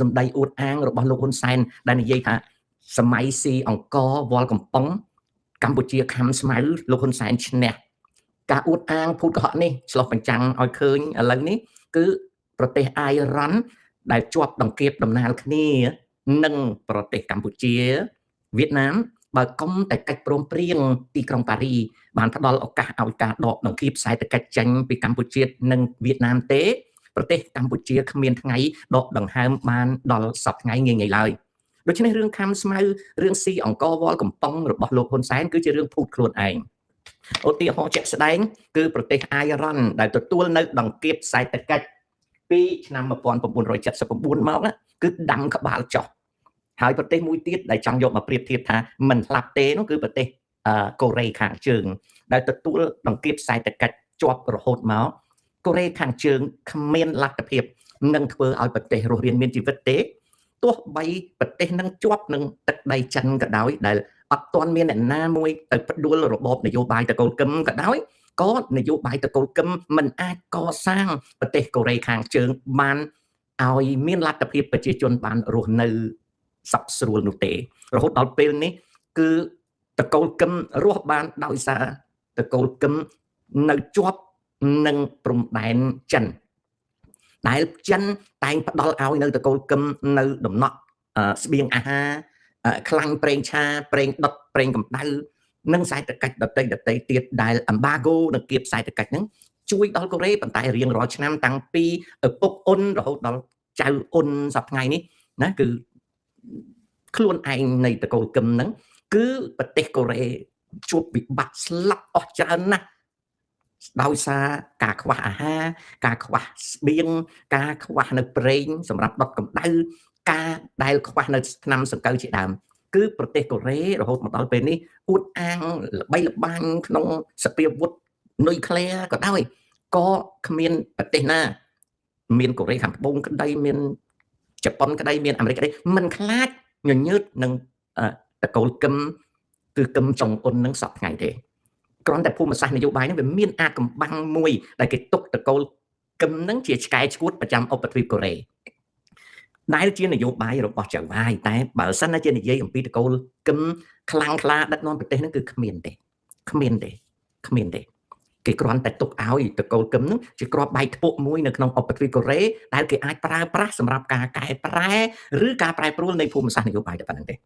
សម្ដីអួតអាងរបស់លោកហ៊ុនសែនដែលនិយាយថាសម័យស៊ីអង្គរវល់កំប៉ុងកម្ពុជាខំស្មៅលោកហ៊ុនសែនឈ្នះការអួតអាងភូតកុហកនេះឆ្លោះបញ្ចាំងឲ្យឃើញឥឡូវនេះគឺប្រទេសអ៊ៃរ៉ង់ដែលជាប់ដង្កៀបដំណាលគ្នានឹងប្រទេសកម្ពុជាវៀតណាមបើកុំតែកិច្ចព្រមព្រៀងទីក្រុងប៉ារីបានផ្ដល់ឱកាសឲ្យការដកដង្កៀបសេដ្ឋកិច្ចចេញពីកម្ពុជានិងវៀតណាមទេប្រទេសកម្ពុជាគ្មានថ្ងៃដកដង្ហើមបានដល់សប្តាហ៍ថ្ងៃងាយៗឡើយដូច្នេះរឿងខំស្មៅរឿងស៊ីអង្គរវល់កំប៉ុងរបស់លោកហ៊ុនសែនគឺជារឿងភូតខ្លួនឯងឧទាហរណ៍ជាក់ស្ដែងគឺប្រទេសអ៊ៃរ៉ង់ដែលទទួលនៅដង្កៀបសេដ្ឋកិច្ចពីឆ្នាំ1979មកគឺដាំក្បាលចុះហើយប្រទេសមួយទៀតដែលចង់យកមកប្រៀបធៀបថាមិនស្លាប់ទេនោះគឺប្រទេសកូរ៉េខាងជើងដែលទទួលដង្កៀបសេដ្ឋកិច្ចជាប់រហូតមកកូរ៉េខាងជើងគ្មានលទ្ធភាពនឹងធ្វើឲ្យប្រទេសរស់រានមានជីវិតទេទោះបីប្រទេសនឹងជាប់នឹងទឹកដីចិនក៏ដោយដែលអត់ទាន់មានអ្នកណាមួយទៅផ្ដួលរបបនយោបាយតកូលកឹមក៏ដោយក៏នយោបាយតកូលកឹមមិនអាចកសាងប្រទេសកូរ៉េខាងជើងបានឲ្យមានលទ្ធភាពប្រជាជនបានរស់នៅសប្ស្រួលនោះទេរហូតដល់ពេលនេះគឺតកូលកឹមរស់បានដោយសារតកូលកឹមនៅជាប់នឹងព្រំដែនចិនដែលចិនតែងផ្ដល់ឲ្យនៅតកូលកឹមនៅដំណក់ស្បៀងអាហារខ្លាញ់ប្រេងឆាប្រេងដុតប្រេងកម្ដៅនិងសេដ្ឋកិច្ចដទៃទៀតដែលអម្បាហ្គោនិងគៀបសេដ្ឋកិច្ចហ្នឹងជួយដល់កូរ៉េប៉ុន្តែរៀងរាល់ឆ្នាំតាំងពីឪពុកអ៊ុនរហូតដល់ចៅអ៊ុនសប្តាហ៍ថ្ងៃនេះណាគឺខ្លួនឯងនៃតកូលកឹមហ្នឹងគឺប្រទេសកូរ៉េជួបវិបត្តិស្លាប់អស់ច្រើនណាស់ដោយសារការខ្វះអាហារការខ្វះស្បៀងការខ្វះនៅប្រេងសម្រាប់ដុតកម្ដៅការដែលខ្វះនៅថ្នាំសង្កូវជាដើមគឺប្រទេសកូរ៉េរហូតមកដល់ពេលនេះអួតអាងល្បីល្បាញក្នុងសពាវុធនុយក្លេអ៊ែរក៏ដោយក៏គ្មានប្រទេសណាមានកូរ៉េខាងត្បូងក្តីមានជប៉ុនក្តីមានអាមេរិកក្តីមិនខ្លាចញញើតនឹងតកូលកឹមគឺកឹមចុងអ៊ុននឹងសពថ្ងៃទេគ្រាន់តែភូមិសាស្ត្រនយោបាយនេះវាមានអាកំបាំងមួយដែលគេទុកតកូលកឹមនឹងជាឆ្កែឈួតប្រចាំឧបទ្វីបកូរ៉េដែលជានយោបាយរបស់ចៅហ្វាយតែបើសិនណាជានិយាយអំពីតកូលកឹមខ្លាំងខ្លាដឹកនាំប្រទេសហ្នឹងគឺគ្មានទេគេគ្រាន់តែទុកឲ្យតកូលកឹមហ្នឹងជាគ្រាប់បែកធ្ពក់មួយនៅក្នុងឧបទ្វីបកូរ៉េដែលគេអាចប្រើប្រាស់សម្រាប់ការកែប្រែឬការប្រែប្រួលនៃភូមិសាស្ត្រនយោបាយតែប៉ុណ្្នឹងទេ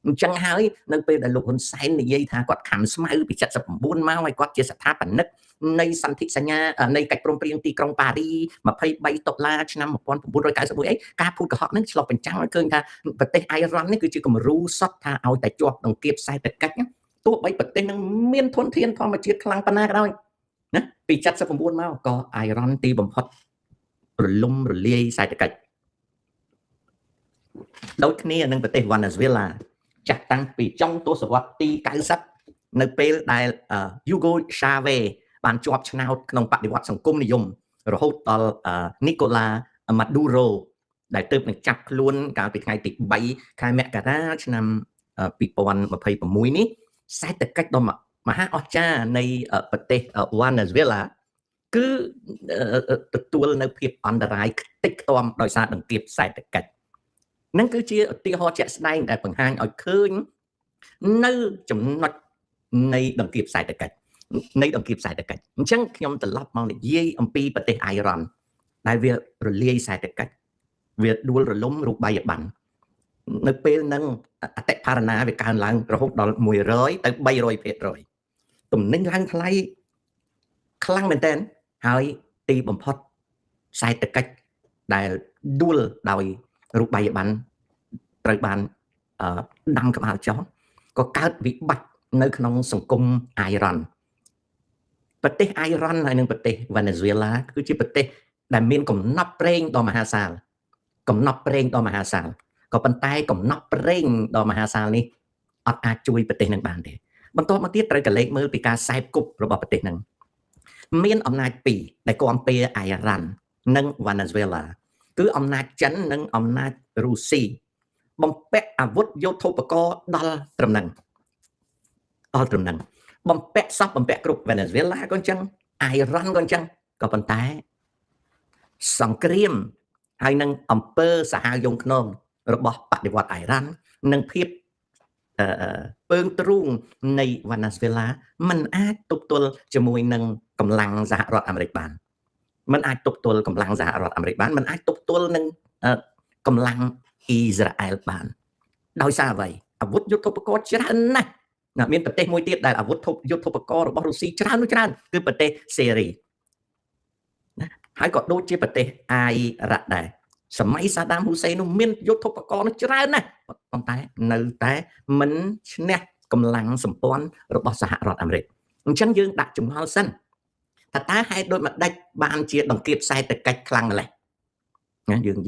អញ្ចឹងហើយនៅពេលដែលលោកហ៊ុនសែននិយាយថាគាត់ខំស្មៅពី79មកហើយគាត់ជាស្ថាបនិកនៃសន្ធិសញ្ញានៃកិច្ចព្រមព្រៀងទីក្រុងប៉ារី23តុលាឆ្នាំ1991អីការភូតកុហកហ្នឹងឆ្លុះបញ្ចាំងឲ្យឃើញថាប្រទេសអ៊ៃរ៉ង់នេះគឺជាគំរូសុទ្ធថាឲ្យតែជាប់ដង្កៀបសេដ្ឋកិច្ចទោះបីប្រទេសហ្នឹងមានធនធានធម្មជាតិខ្លាំងប៉ុណ្ណាក៏ដោយណាពី79មកក៏អ៊ៃរ៉ង់ទីបំផុតរលំរលាយសេដ្ឋកិច្ចដូចគ្នានឹងប្រទេសវ៉ាណេស៊ុយអេឡាចាស់តាំងពីចុងទសវត្សរ៍ទី90នៅពេលដែលយូហ្គោឆាវេបានជាប់ឆ្នោតក្នុងបដិវត្តសង្គមនិយមរហូតដល់នីកូឡាម៉ាឌូរ៉ូដែលទើបនឹងចាប់ខ្លួនកាលពីថ្ងៃទី3ខែមករាឆ្នាំ2026នេះសេដ្ឋកិច្ចដ៏មហាអស្ចារ្យនៃប្រទេសវ៉ាណេស៊ុយអេឡាគឺទទួលនៅភាពអន្តរាយខ្ទេចខ្ទាំដោយសារដង្កៀបសេដ្ឋកិច្ចនឹងគឺជាឧទាហរណ៍ជាក់ស្ដែងដែលបង្ហាញឲ្យឃើញនៅចំណុចនៃដង្កៀបសេដ្ឋកិច្ចអញ្ចឹងខ្ញុំត្រឡប់មកនិយាយអំពីប្រទេសអ៊ៃរ៉ង់ដែលវារលាយសេដ្ឋកិច្ចវាដួលរលំរូបិយប័ណ្ណនៅពេលហ្នឹងអតិផរណាវាកើនឡើងរហូតដល់100ទៅ300%ទំនិញឡើងថ្លៃខ្លាំងមែនទែនហើយទីបំផុតសេដ្ឋកិច្ចដែលដួលដោយរូបិយប័ណ្ណត្រូវបានដាំក្បាលចុះក៏កើតវិបត្តិនៅក្នុងសង្គមអ៊ៃរ៉ង់ប្រទេសអ៊ៃរ៉ង់ហើយនិងប្រទេសវ៉ាណេស៊ុយអេឡាគឺជាប្រទេសដែលមានកំណប់ប្រេងដ៏មហាសាលក៏ប៉ុន្តែកំណប់ប្រេងដ៏មហាសាលនេះអត់អាចជួយប្រទេសនឹងបានទេបន្ទាប់មកទៀតត្រូវកលេចមើលពីការសែបគប់របស់ប្រទេសនឹងមានអំណាចពីរដែលគាំពែអ៊ៃរ៉ង់និងវ៉ាណេស៊ុយអេឡាគឺអំណាចចិននិងអំណាចរុស្ស៊ីបំពាក់អាវុធយោធោបករណ៍ដល់ត្រឹមហ្នឹងបំពាក់សពបំពាក់គ្រប់វ៉េណេស៊ុយអេឡាក៏អញ្ចឹងអ៊ៃរ៉ង់ក៏អញ្ចឹងក៏ប៉ុន្តែសង្គ្រាម ហើយនឹងអំពើសាហាវយងខ្នងរបស់បដិវត្តអ៊ីរ៉ាន់និងភាពពើងទ្រូងនៃវ៉ាណាស្វេឡាมันអាចទប់ទល់ជាមួយនឹងកម្លាំងសហរដ្ឋអាមេរិកបានมันអាចទប់ទល់កម្លាំងសហរដ្ឋអាមេរិកបានมันអាចទប់ទល់នឹងកម្លាំងអ៊ីស្រាអែលបានដោយសារអ្វីអាវុធយុទ្ធឧបករណ៍ច្រើនណាស់មានប្រទេសមួយទៀតដែលអាវុធយុទ្ធឧបករណ៍របស់រុស្ស៊ីច្រើនគឺប្រទេសសេរីណាហើយក៏ដូចជាប្រទេសអាយរ៉ាក់ដែរសម័យសាដាមហ៊ូសេននោះមានយុទ្ធឧបករណ៍នោះច្រើនណាស់ប៉ុន្តែនៅតែមិនឈ្នះកម្លាំងសម្ព័ន្ធរបស់សហរដ្ឋអាមេរិកអញ្ចឹងយើងដាក់ចំហល់សិនថាតើហេតុដូចម្ដេចបានជាដង្កៀបសេដ្ឋកិច្ចខ្លាំងម្ល៉េះណាយើង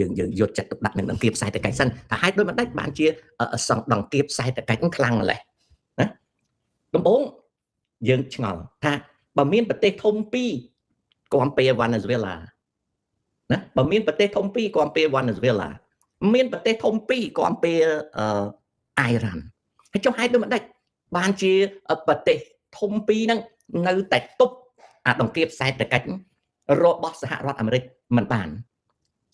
យកចិត្តទុកដាក់នឹងដង្កៀបសេដ្ឋកិច្ចសិនថាហេតុដូចម្ដេចបានជាដង្កៀបសេដ្ឋកិច្ចខ្លាំងម្ល៉េះណាដំបូងយើងឆ្ងល់ថាបើមានប្រទេសធំពីរគាំពែវ៉ាណាស្វេឡាណាបើមានប្រទេសធំពីរគាំពែវ៉ាណាស្វេឡាមានប្រទេសធំពីរគាំពែអ៊ីរ៉ាន់ហើយចុះហេតុដូចម្ដេចបានជាប្រទេសធំពីរហ្នឹងនៅតែទប់អាដង្កៀបសេដ្ឋកិច្ចរបស់សហរដ្ឋអាមេរិកមិនបាន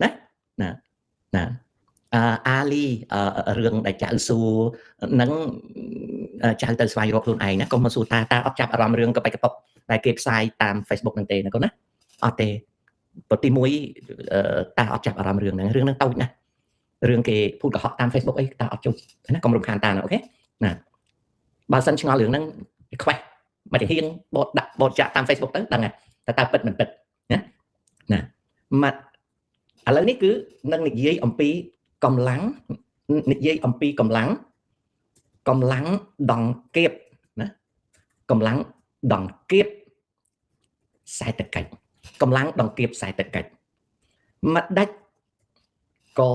ណាអាលីរឿងដែលចៅសួរនឹងចៅទៅស្វែងរកខ្លួនឯងណាកុំមកសួរតាអត់ចាប់អារម្មណ៍រឿងកបិកកប៉ុកដែលគេផ្សាយតាម Facebook ហ្នឹងទេណាកូនណាអត់ទេប្រទី1តាអត់ចាប់អារម្មណ៍រឿងហ្នឹងតូចណាស់រឿងគេพูดកុហកតាម Facebook អីតាអត់ជុំណាកុំរំខានតាណាអូខេណាបើសិនឆ្ងល់រឿងហ្នឹងខ្វេះមកទៅហ៊ានបតចាក់តាម Facebook ទៅដឹងតែតើពិតមិនពិតណាមកឥឡូវនេះគឺនឹងនិយាយអំពីកម្លាំងដង្កៀបណាកម្លាំងដង្កៀបសេដ្ឋកិច្ចកម្លាំងដង្កៀបសេដ្ឋកិច្ចម្ដេចក៏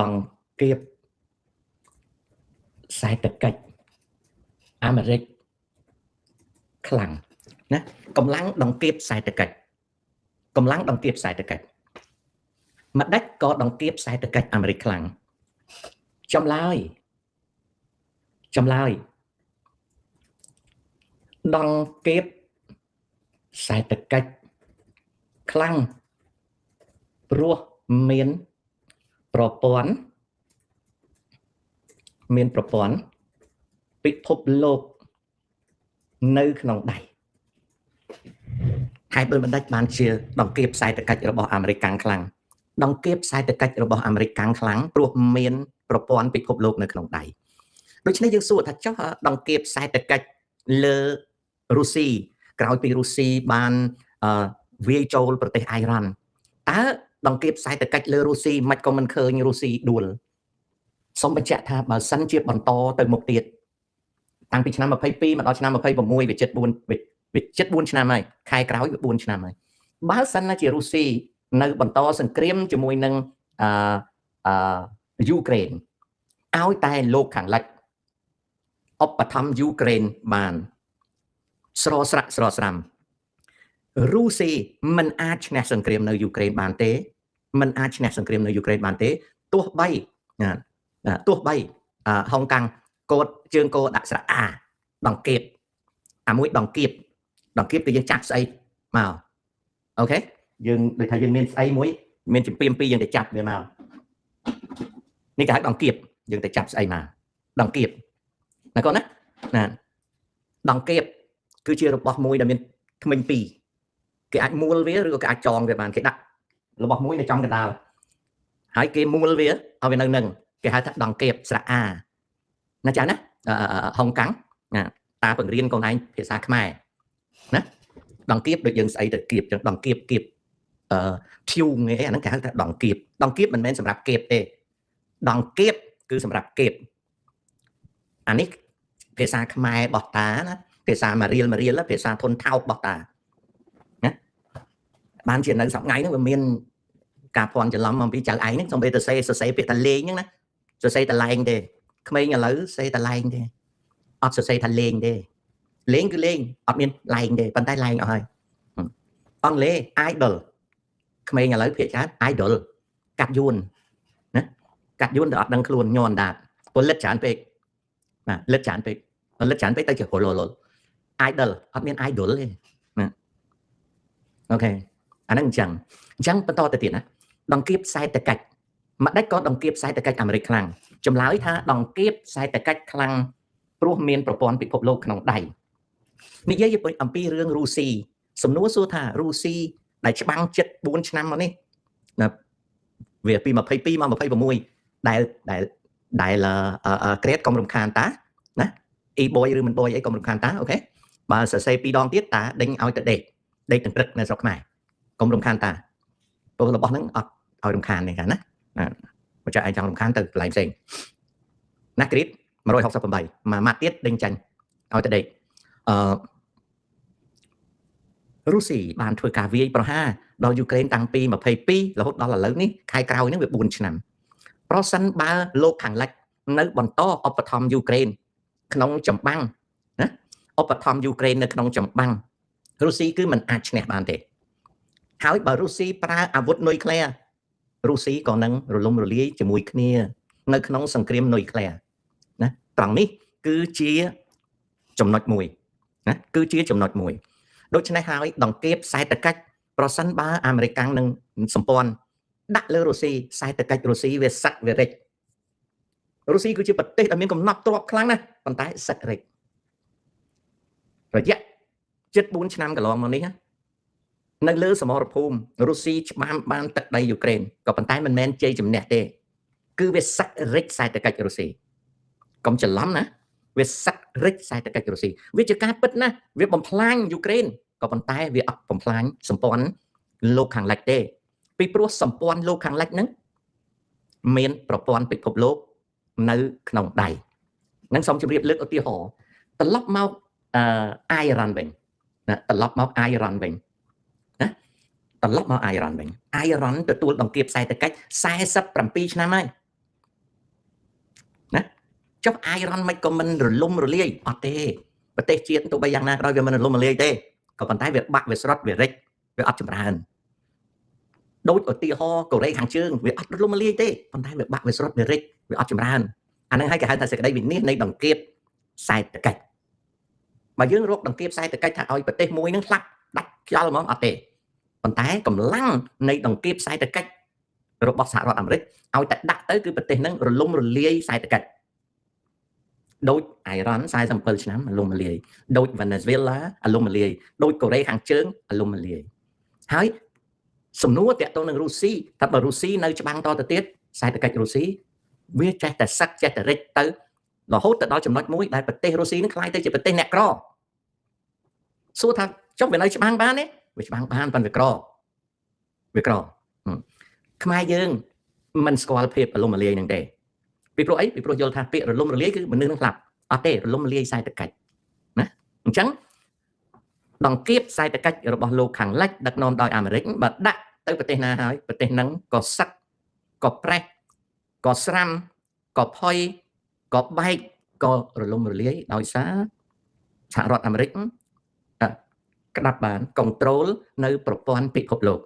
ដង្កៀបសេដ្ឋកិច្ចអាមេរិកខ្លាំងណាកម្លាំងដង្កៀបសេដ្ឋកិច្ចម្ដេចក៏ដង្កៀបសេដ្ឋកិច្ចអាមេរិកខ្លាំងចម្លើយដង្កៀបសេដ្ឋកិច្ចខ្លាំងព្រោះមានប្រព័ន្ធពិភពលោកនៅក្នុងដៃហើយដូចម្ដេចបានជាដង្កៀបសេដ្ឋកិច្ចរបស់អាមេរិកខ្លាំងដង្កៀបសេដ្ឋកិច្ចរបស់អាមេរិកខ្លាំងព្រោះមានប្រព័ន្ធពិភពលោកនៅក្នុងដៃដូច្នេះយើងសួរថាចុះដង្កៀបសេដ្ឋកិច្ចលើរុស្ស៊ីក្រោយពីរុស្ស៊ីបានវាយចូលប្រទេសអ៊ីរ៉ាន់តើដង្កៀបសេដ្ឋកិច្ចលើរុស្ស៊ីមិនក៏មិនឃើញរុស្ស៊ីដួលសូមបញ្ជាក់ថាបើសិនជាបន្តទៅមុខទៀតតាំងពីឆ្នាំ22មកដល់ឆ្នាំ26វាជិត4ឆ្នាំហើយខែក្រោយវា4ឆ្នាំហើយបើសិនណាជារុស្ស៊ីនៅបន្តសង្គ្រាមជាមួយនឹងយូក្រែនឲ្យតែលោកខាងលិចឧបត្ថម្ភយូក្រែនបានស្រស្រាំរុស្ស៊ីមិនអាចឈ្នះសង្គ្រាមនៅយូក្រែនបានទេទោះបីហុងកាំងកូដជើងកោដាក់ស្រៈអាដង្កៀបអាមួយដង្កៀបគឺយើងចាក់ស្អីមកអូខេយើងដូចថាយើងមានស្អីមួយមានជំពាមពីរយើងទៅចាប់វាមកនេះគេហៅដង្កៀបយើងទៅចាប់ស្អីមកដង្កៀបណាកូនណាដង្កៀបគឺជារបស់មួយដែលមានធ្មេញពីរគេអាចមួលវាឬក៏គេអាចចងវាបានគេដាក់របស់មួយនៅចំកណ្ដាលហើយគេមួលវាឲ្យវានៅនឹងគេហៅថាដង្កៀបស្រៈអាណាចាណាហុងកាំងតាបង្រៀនកូនឯងភាសាខ្មែរណាដង្កៀបដូចយើងស្អីទៅគៀបចឹងដង្កៀបគៀបធៀវងាយអាហ្នឹងគេហៅថាដង្កៀបមិនមែនសម្រាប់គៀបទេដង្កៀបគឺសម្រាប់គៀបអានេះភាសាខ្មែររបស់តាណាភាសាមករៀលភាសាធនថោករបស់តាណាបានជានៅសប្ងៃហ្នឹងវាមានការភ័ន្តច្រឡំអំពីចៅឯងហ្នឹងសំបីទៅសរសេរពាក្យថាលេងហ្នឹងណាសរសេរតលែងទេក្មេងឥឡូវសរសេរតលែងទេអត់សរសេរថាលេងទេលេងគឺលេងអត់មានលែងទេប៉ុន្តែលែងអស់ហើយអង់គ្លេស idol ក្មេងឥឡូវភាគច្រើន idol កាត់យួនណាកាត់យួនទៅអត់ដឹងខ្លួនញ័រអណ្ដាតពលិតច្រើនពេកណាលិតច្រើនពេកទៅជាហលល idol អត់មាន idol ទេណាអូខេអាហ្នឹងអញ្ចឹងបន្តទៅទៀតណា đòn kiếp sai từ cách mà đách có đòn kiếp sai từ cách Americ khăn chấm lái tha đòn kiếp sai từ cách khăn pro miền pro pon bị phộc lô khăn đầyนี่យាយទៅអំពីរឿងរុស្ស៊ីសំណួរសួរថារុស្ស៊ីដែលច្បាំងចិត្ត4ឆ្នាំមកនេះណាវាពី22មក26ដែលក្រេតកុំរំខានតាណាអ៊ីបយឬមិនបយអីកុំរំខានតាអូខេបើសរសេរ2ដងទៀតតាដេញឲ្យទៅដេកទាំងព្រឹកនៅស្រុកខ្មែរកុំរំខានតាព្រោះរបស់ហ្នឹងអត់ឲ្យរំខានទេណាបើចាឯងចង់រំខានទៅកន្លែងផ្សេងណាក្រេត168មួយម៉ាត់ទៀតដេញចាញ់ឲ្យទៅដេករុស្ស៊ីបានធ្វើការវាយប្រហារដល់យូក្រែនតាំងពី22រហូតដល់ឥឡូវនេះខែក្រោយនេះវា4ឆ្នាំប្រសិនបើលោកខាងលិចនៅបន្តឧបត្ថម្ភយូក្រែនក្នុងចម្បាំងណាឧបត្ថម្ភយូក្រែននៅក្នុងចម្បាំងរុស្ស៊ីគឺមិនអាចឈ្នះបានទេហើយបើរុស្ស៊ីប្រើអាវុធនុយក្លេអ៊ែររុស្ស៊ីក៏នឹងរលំរលាយជាមួយគ្នានៅក្នុងសង្គ្រាមនុយក្លេអ៊ែរណាត្រង់នេះគឺជាចំណុចមួយណាគឺជាចំណុចមួយដូច្នេះហើយដង្កៀបខ្សែតកាច់ប្រសិនបើអាមេរិកនឹងសម្ព័ន្ធដាក់លើរុស្ស៊ីខ្សែតកាច់រុស្ស៊ីវាសឹកវារិចរុស្ស៊ីគឺជាប្រទេសដែលមានកំណត់ទ្រព្យខ្លាំងណាស់ប៉ុន្តែសឹករិចរយៈ74ឆ្នាំកន្លងមកនេះនៅលើសមរភូមិរុស្ស៊ីច្បាមបានទឹកដីយូក្រែនក៏ប៉ុន្តែមិនមែនជ័យជំនះទេគឺវាសឹករិចខ្សែតកាច់រុស្ស៊ីកុំច្រឡំណាវាសឹករិចខ្សែតកាច់រុស្ស៊ីវាជាការពិតណាស់វាបំផ្លាញយូក្រែនក៏ប៉ុន្តែវាអត់បំផ្លាញសម្ព័ន្ធលោកខាងលិចទេពីព្រោះសម្ព័ន្ធលោកខាងលិចហ្នឹងមានប្រព័ន្ធពិភពលោកនៅក្នុងដៃនឹងសូមជម្រាបលើកឧទាហរណ៍ត្រឡប់មកអ៊ីរ៉ាន់វិញណាត្រឡប់មកអ៊ីរ៉ាន់វិញណាត្រឡប់មកអ៊ីរ៉ាន់វិញអ៊ីរ៉ាន់ទទួលដង្កៀបខ្សែតកាច់47ឆ្នាំហើយណាចុះអ៊ីរ៉ាន់មិនក៏មិនរលំរលាយអត់ទេប្រទេសជាតិទោះបីយ៉ាងណាក៏ដោយវាមិនរលំរលាយទេក៏ប៉ុន្តែវាបាក់វាស្រុតវារិចវាអត់ចម្រើនដូចឧទាហរណ៍កូរ៉េខាងជើងវាអត់រលំរលាយទេប៉ុន្តែវាបាក់វាស្រុតវារិចវាអត់ចម្រើនអាហ្នឹងហើយគេហៅថាសេចក្តីវិនិច្ឆ័យនៃដង្កៀបខ្សែតកាច់បើយើងរកដង្កៀបខ្សែតកាច់ថាឲ្យប្រទេសមួយហ្នឹងផ្លាប់ដាច់ខ្យល់ហ្មងអត់ទេប៉ុន្តែកម្លាំងនៃដង្កៀបខ្សែតកាច់របស់សហរដ្ឋអាមេរិកឲ្យតែដាក់ទៅគឺប្រទេសហ្នឹងរលំរលាយខ្សែតកាច់ដូចអ៊ីរ៉ាន់47ឆ្នាំរលំរលាយដូចវេណេស៊ុយឡារលំរលាយដូចកូរ៉េខាងជើងរលំរលាយហើយសំណួរតាក់ទងនឹងរុស្ស៊ីថាបើរុស្ស៊ីនៅច្បាំងតទៅទៀតខ្សែតកាច់រុស្ស៊ីវាចេះតែសឹកចេះតែរិចទៅរហូតទៅដល់ចំណុចមួយដែលប្រទេសរុស្ស៊ីនឹងខ្លាយទៅជាប្រទេសអ្នកក្រសួរថាចុះវានៅច្បាំងបានទេវាច្បាំងបានប៉ុន្តែវាក្រខ្មែរយើងមិនស្គាល់ភាពរលំរលាយនឹងទេពីព្រោះអីពីព្រោះយល់ថាពាក្យរលំរលាយគឺមនុស្សនឹងស្លាប់អត់ទេរលំរលាយខ្សែតកាច់ណាអញ្ចឹងដង្កៀបខ្សែតកាច់របស់លោកខាងលិចដឹកនាំដោយអាមេរិកបើដាក់ទៅប្រទេសណាហើយប្រទេសហ្នឹងក៏សឹកក៏ប្រេះក៏ស្រាំក៏ផុយក៏បែកក៏រលំរលាយដោយសារសហរដ្ឋអាមេរិកក្តាប់បានគនត្រូលនៅប្រព័ន្ធពិភពលោក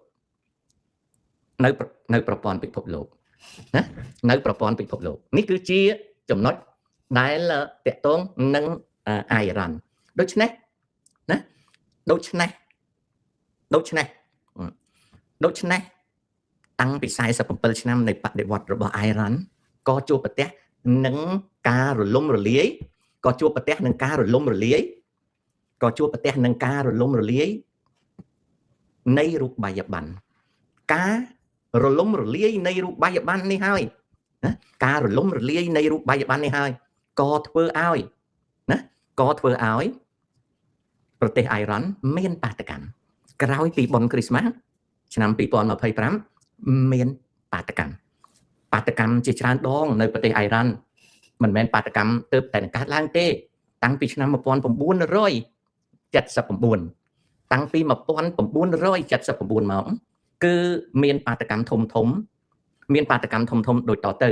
នៅប្រព័ន្ធពិភពលោកណានៅប្រព័ន្ធពិភពលោកនេះគឺជាចំណុចដែលតាក់ទងនឹងអ៊ីរ៉ាន់ដូច្នេះណាដូច្នេះតាំងពី47ឆ្នាំនៃបដិវត្តរបស់អ៊ីរ៉ាន់ក៏ជួបប្រទះនឹងការរលំរលាយក៏ជួបប្រទះនឹងការរលំរលាយនៃរូបបាយប័ណ្ណការរលំរលាយនៃរូបបាយប័ណ្ណនេះហើយណាការរលំរលាយនៃរូបបាយប័ណ្ណនេះហើយក៏ធ្វើឲ្យប្រទេសអ៊ីរ៉ាន់មានបាតកម្មក្រោយពីបុណ្យគ្រីស្មាស់ឆ្នាំ2025មានបាតកម្មជាច្រើនដងនៅប្រទេសអ៊ីរ៉ាន់មិនមែនបាតកម្មទើបតែកើតឡើងទេតាំងពីឆ្នាំ1979តាំងពី1979មកគឺមានបាតកម្មធំដូចតទៅ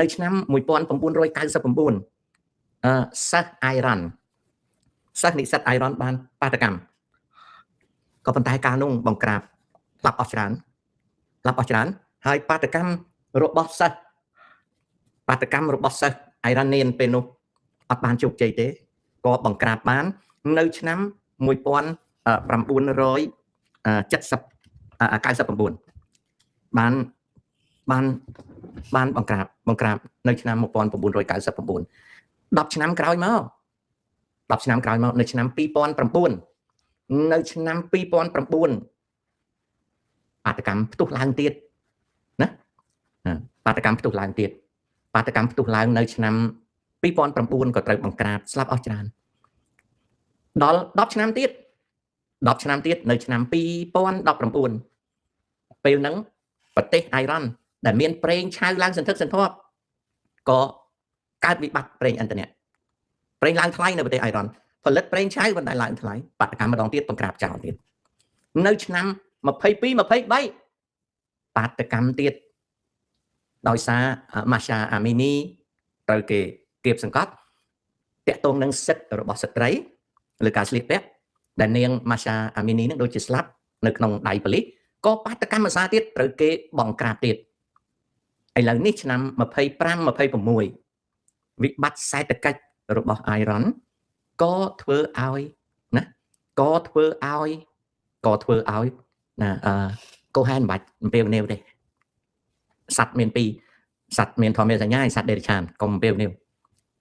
នៅឆ្នាំ1999សិស្សអ៊ីរ៉ាន់សិស្សនិស្សិតអ៊ីរ៉ាន់បានបាតកម្មក៏ប៉ុន្តែកាលនោះបង្ក្រាបស្លាប់អស់ច្រើនហើយបាតកម្មរបស់សិស្សអ៊ីរ៉ានីនពេលនោះអត់បានជោគជ័យទេក៏បង្ក្រាបបាននៅឆ្នាំ1999បាន បានបង្ក្រាបនៅឆ្នាំ1999 10 ឆ្នាំក្រោយមកនៅឆ្នាំ2009នៅឆ្នាំ2009បាតកម្មផ្ទុះឡើងទៀតណាបាតកម្មផ្ទុះឡើងនៅឆ្នាំ2009ក៏ត្រូវបង្ក្រាបស្លាប់អស់ច្រើនដល់10 ឆ្នាំទៀតនៅឆ្នាំ2019ពេលហ្នឹងប្រទេសអ៊ៃរ៉ង់ដែលមានប្រេងឆៅឡើងសន្ធឹកសន្ធាប់ក៏កើតវិបត្តិប្រេងឥន្ធនៈប្រេងឡើងថ្លៃនៅប្រទេសអ៊ៃរ៉ង់ផលិតប្រេងឆៅបណ្ដាលឡើងថ្លៃបាតកម្មម្ដងទៀតបង្ក្រាបចោលទៀតនៅឆ្នាំ22 23បាតកម្មទៀតដោយសារម៉ាសាអាមីនីត្រូវគេគៀបសង្កត់តាក់ទងនឹងសិទ្ធិរបស់ស្ត្រីលើការស្លៀកពាក់ដែលនាងម៉ាសាអាមីនីនឹងដូចជាស្លាប់នៅក្នុងដៃប៉ូលីសក៏បាតកម្មម្សាទៀតត្រូវគេបង្ក្រាបទៀតឥឡូវនេះឆ្នាំ25 26វិបត្តិសេដ្ឋកិច្ចរបស់អ៊ៃរ៉ង់ក៏ធ្វើឲ្យណាកូហែនមិនបាច់អំពាវនាវទេសត្វមានពីរសត្វមានធម្មសញ្ញាសត្វដេរឆានកុំអំពាវនាវ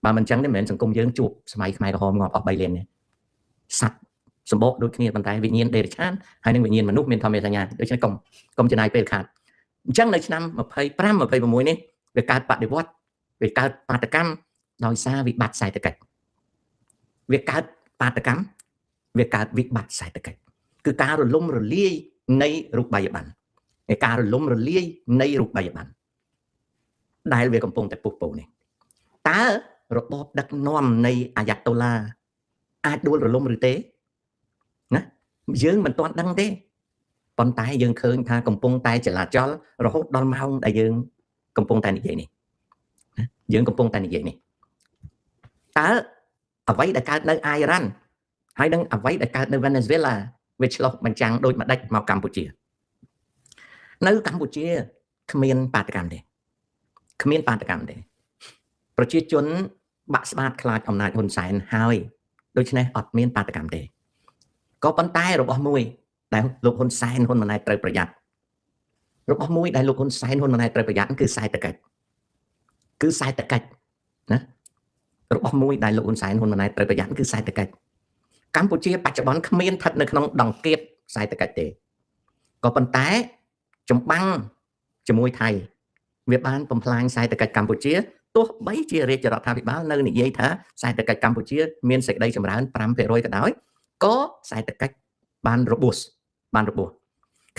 បើមិនអញ្ចឹងទេមិនមែនសង្គមយើងជួបសម័យខ្មែរក្រហមងាប់អស់3លានទេសត្វសម្បកដូចគ្នាប៉ុន្តែវិញ្ញាណដេរឆានហើយនឹងវិញ្ញាណមនុស្សមានធម្មសញ្ញាដូច្នេះកុំចំណាយពេលខាតអញ្ចឹងនៅឆ្នាំ25 26នេះវាកើតបដិវត្តវាកើតបាតកម្មដោយសារវិបត្តិសេដ្ឋកិច្ចវាកើតបាតកម្មវាកើតវិបត្តិសេដ្ឋកិច្ចគឺការរលំរលាយនៃរូបិយប័ណ្ណការរលំរលាយនៃរូបិយប័ណ្ណដែលវាកំពុងតែពុះពោនេះតើរបបដឹកនាំនៃអាយ៉ាតូឡាអាចដួលរលំឬទេណាយើងមិនទាន់ដឹងទេប៉ុន្តែយើងឃើញថាកំពុងតែចលាចលរហូតដល់ម៉ោងដែលយើងកំពុងតែនិយាយនេះតើអ្វីដែលកើតនៅអ៊ៃរ៉ង់ហើយនឹងអ្វីដែលកើតនៅវេណេស៊ុយអេឡាវាឆ្លុះបញ្ចាំងដូចម្ដេចមកកម្ពុជានៅកម្ពុជាគ្មានបាតកម្មទេប្រជាជនបាក់ស្បាតខ្លាចអំណាចហ៊ុនសែនហើយដូច្នេះអត់មានបាតកម្មទេក៏ប៉ុន្តែរបស់មួយដែលលោកហ៊ុនសែនហ៊ុនម៉ាណែតត្រូវប្រយ័ត្នគឺសេដ្ឋកិច្ចណារបស់មួយដែលលោកហ៊ុនសែនហ៊ុនម៉ាណែតត្រូវប្រយ័ត្នគឺសេដ្ឋកិច្ចកម្ពុជាបច្ចុប្បន្នគ្មានស្ថិតនៅក្នុងដង្កៀបសេដ្ឋកិច្ចទេក៏ប៉ុន្តែចម្បាំងជាមួយថៃវាបានបំផ្លាញសេដ្ឋកិច្ចកម្ពុជាទោះបីជារាជរដ្ឋាភិបាលនៅនិយាយថាសេដ្ឋកិច្ចកម្ពុជាមានសេចក្តីចម្រើន 5% ក៏ដោយក៏សេដ្ឋកិច្ចបានរបួស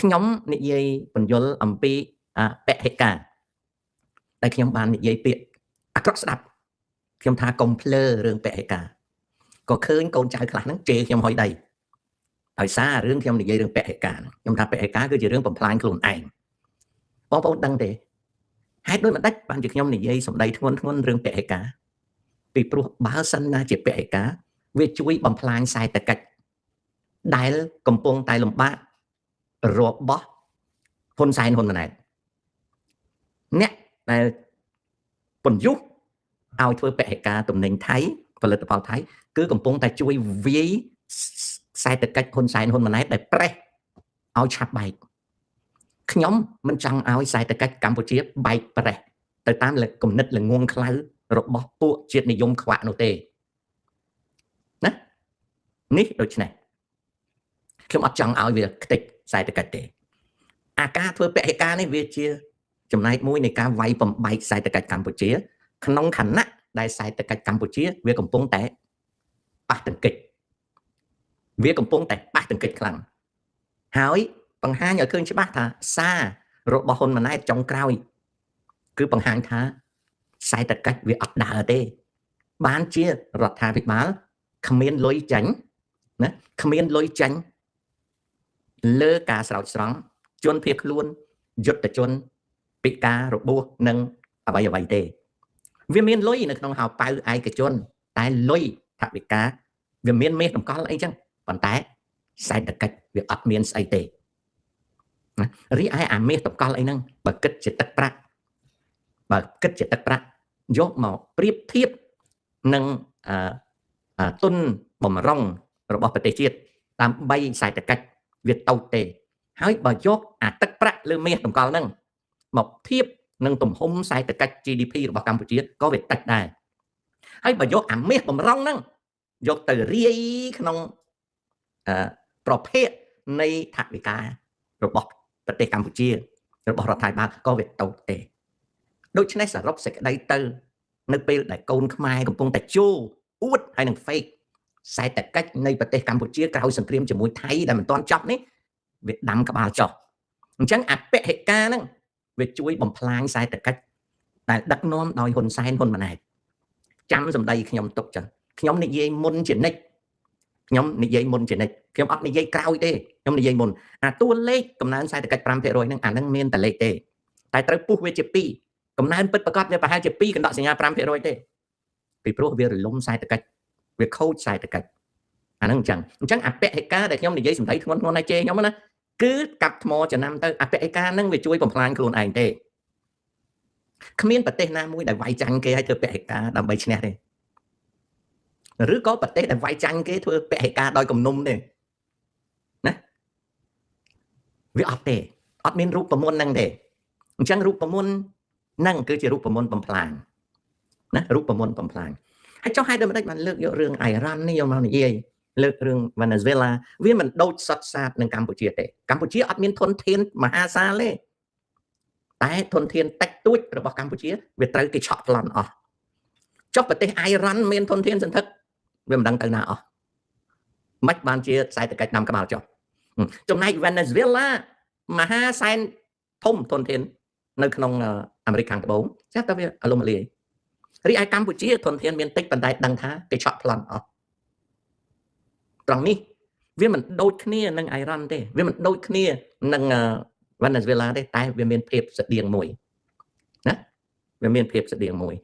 ខ្ញុំនិយាយបញ្យលអំពីពហិការដែលខ្ញុំបាននិយាយពាក្យអាក្រក់ស្ដាប់ខ្ញុំថាកុំភ្លើរឿងពហិការក៏ឃើញកូនចៅខ្លះហ្នឹងជេរខ្ញុំហុយដីដោយសាររឿងខ្ញុំនិយាយរឿងពហិការខ្ញុំថាពហិការគឺជារឿងបំផ្លាញខ្លួនឯងបងប្អូនដឹងទេហេតុដូចម្ដេចបានជាខ្ញុំនិយាយសម្ដីធ្ងន់រឿងពហិការពីព្រោះបើសិនណាជាពហិការវាជួយបំផ្លាញសេដ្ឋកិច្ចដែលកំពុងតែលំបាករបស់ហ៊ុនសែនហ៊ុនម៉ាណែតអ្នកដែលពន្យុះឲ្យធ្វើពហិការទំនិញថៃផលិតផលថៃគឺកំពុងតែជួយវាយសេដ្ឋកិច្ចហ៊ុនសែនហ៊ុនម៉ាណែតដែលប្រេះឲ្យឆាប់បែកខ្ញុំមិនចង់ឲ្យសេដ្ឋកិច្ចកម្ពុជាបែកប្រេះទៅតាមគំនិតល្ងងខ្លៅរបស់ពួកជាតិនិយមខ្វាក់នោះទេណានេះដូច្នេះខ្ញុំអត់ចង់ឲ្យវាខ្ទេចសេដ្ឋកិច្ចទេអាការធ្វើពហិការនេះវាជាចំណែកមួយនៃការវាយបំបែកសេដ្ឋកិច្ចកម្ពុជាក្នុងខណៈដែលសេដ្ឋកិច្ចកម្ពុជាវាកំពុងតែប៉ះទង្គិចខ្លាំងហើយបង្ហាញឲ្យឃើញច្បាស់ថាសាររបស់ហ៊ុនម៉ាណែតចុងក្រោយគឺបង្ហាញថាសេដ្ឋកិច្ចវាអត់ដើរទេបានជារដ្ឋាភិបាលគ្មានលុយចាញ់ណាគ្មានលុយចាញ់លើការស្រោចស្រង់ជនភៀសខ្លួនយុទ្ធជនពិការរបួសនិងអ្វីទេវាមានលុយនៅក្នុងហោប៉ៅឯកជនតែលុយថវិកាវាមានមេតម្កល់អីចឹងប៉ុន្តែសេដ្ឋកិច្ចវាអត់មានស្អីទេរីឯអាមេតម្កល់អីហ្នឹងបើគិតជាទឹកប្រាក់យកមកប្រៀបធៀបនឹងទុនបំរុងរបស់ប្រទេសជាតិដើម្បីសេដ្ឋកិច្ចវាតូចទេហើយបើយកអាទឹកប្រាក់លើមាសតម្កល់ហ្នឹងមកធៀប នឹងទំហំសេដ្ឋកិច្ច GDP របស់កម្ពុជាក៏វាតិចដែរហើយបើយកអាមាសបំរុងហ្នឹងយកទៅរាយក្នុងប្រភេទនៃថវិការបស់ប្រទេសកម្ពុជារបស់រដ្ឋាភិបាលក៏វាតូចទេដូច្នេះសរុបសេចក្តីទៅនៅពេលដែលកូនខ្មែរកំពុងតែជួអួតហើយនឹង fake សេដ្ឋកិច្ចនៃប្រទេសកម្ពុជាក្រោយសង្គ្រាមជាមួយថៃដែលមិនទាន់ចប់នេះវាដាំក្បាលចុះអញ្ចឹងអពហិការហ្នឹងវាជួយបំផ្លាញសេដ្ឋកិច្ចដែលដឹកនាំដោយហ៊ុនសែនហ៊ុនម៉ាណែតចាំសម្ដីខ្ញុំទុកចឹងខ្ញុំនិយាយមុនជានិច្ចខ្ញុំនិយាយមុនជានិច្ចខ្ញុំអត់និយាយក្រោយទេខ្ញុំនិយាយមុនអាតួលេខកំណើនសេដ្ឋកិច្ច 5% ហ្នឹងអាហ្នឹងមានតែលេខទេតែត្រូវពុះវាជា2កំណើនពិតប្រាកដវាប្រហែលជា2កណ្ដកសញ្ញា 5% ទេពីព្រោះវារលំសេដ្ឋកិច្ចវាខូចសេដ្ឋកិច្ចអាហ្នឹងអញ្ចឹងអពហិការដែលខ្ញុំនិយាយសម្ដីធ្ងន់ៗឲ្យជេរខ្ញុំណាគឺកាប់ថ្មចំណាំទៅអពហិការហ្នឹងវាជួយបំផ្លាញខ្លួនឯងទេគ្មានប្រទេសណាមួយដែលវាយចាញ់គេឲ្យធ្វើពហិការដើម្បីឈ្នះទេឬក៏ប្រទេសដែលវាយចាញ់គេធ្វើពហិការដោយគំនុំទេណាវាអត់ទេអត់មានរូបមន្តហ្នឹងទេអញ្ចឹងរូបមន្តហ្នឹងគឺជារូបមន្តបំផ្លាញណារូបមន្តបំផ្លាញហើយចុះហេតុដូចម្ដេចបានលើកយករឿងអ៊ីរ៉ាននេះយកមកនិយាយលើករឿងវេណេស៊ុយឡាវាមិនដូចសុទ្ធសាធនឹងកម្ពុជាទេកម្ពុជាអត់មានធនធានមហាសាលទេតែធនធានតិចតួចរបស់កម្ពុជាវាត្រូវគេឆក់ប្លន់អស់ចុះប្រទេសអ៊ីរ៉ានមានធនធានសន្ធឹកវាមិនដឹងទៅណាអស់មិនបានជាសេដ្ឋកិច្ចដាំក្បាលចុះចំណែកវេណេស៊ុយឡាមហាសែនធំធនធាននៅក្នុងអាមេរិកខាងត្បូងចាស់តែវាអលំអលាយរីឯកម្ពុជាធនធានមានតិចប៉ុន្តែដឹងថាគេឆក់ប្លន់អស់ត្រង់នេះវាមិនដូចគ្នានឹងអ៊ីរ៉ានទេវាមិនដូចគ្នានឹងវេណេស៊ុយឡាទេតែវាមានភាពស្តៀងមួយណាវាមានភាពស្តៀងមួយ